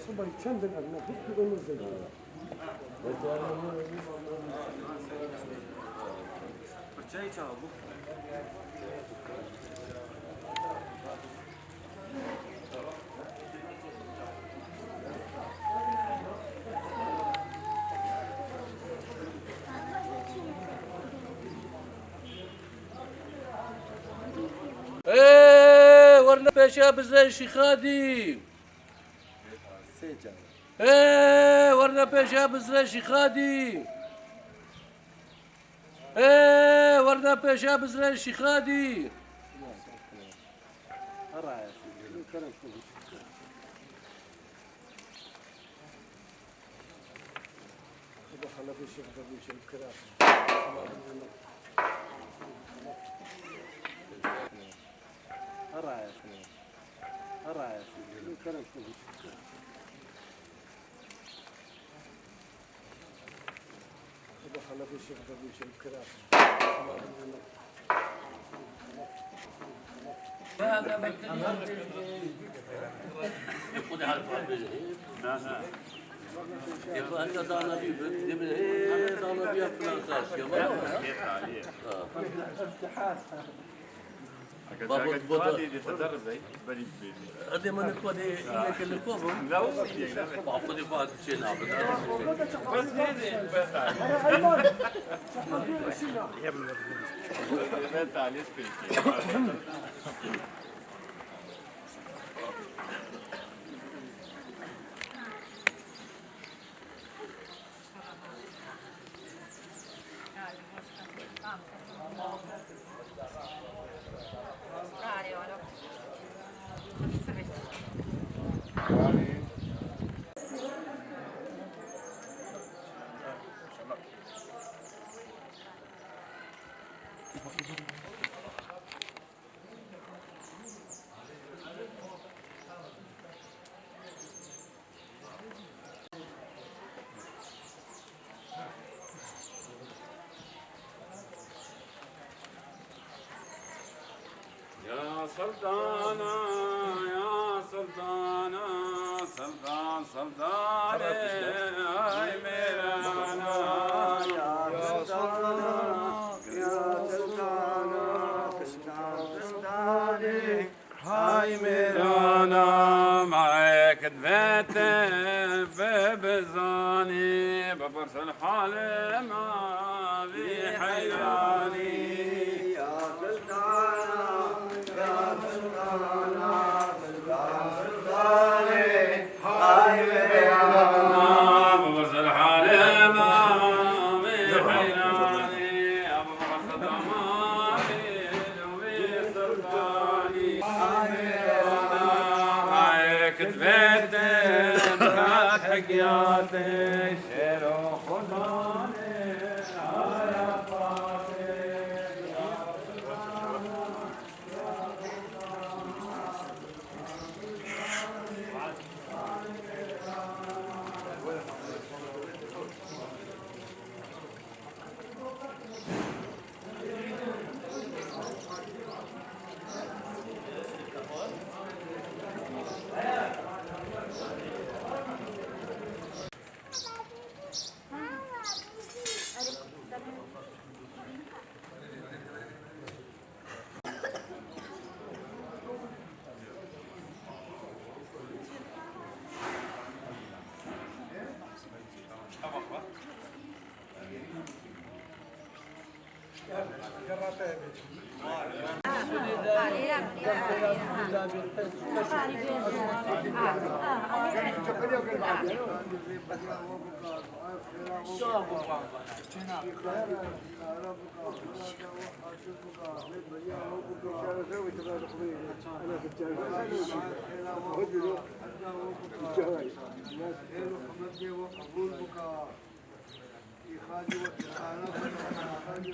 صبر چند الأغنى في أم الزيتون. ورنا باشا بزرشي خادم. ورنا باشا بزرشي خادم. ورنا باشا بزرشي خادم. أنت دانا بيب دانا بيب فلانساس يا هذا ما نقول إنك اللي كوفم لا بعض بعض شيء نعبد بس يا سلطانة يا سلطانة سلطان سلطان هاي ميرانا يا سلطانة يا سلطانة سلطان هاي ميرانا معك دفيت ببزاني ببرس الحال ما في حيراني يا سلطانة هاي ميرانا ببرز الحال ما في حيراني أبو بكر دماري دوي سلطاني هاي ميرانا هاي كتبت بكات حكياتي شير وخداني على فاتي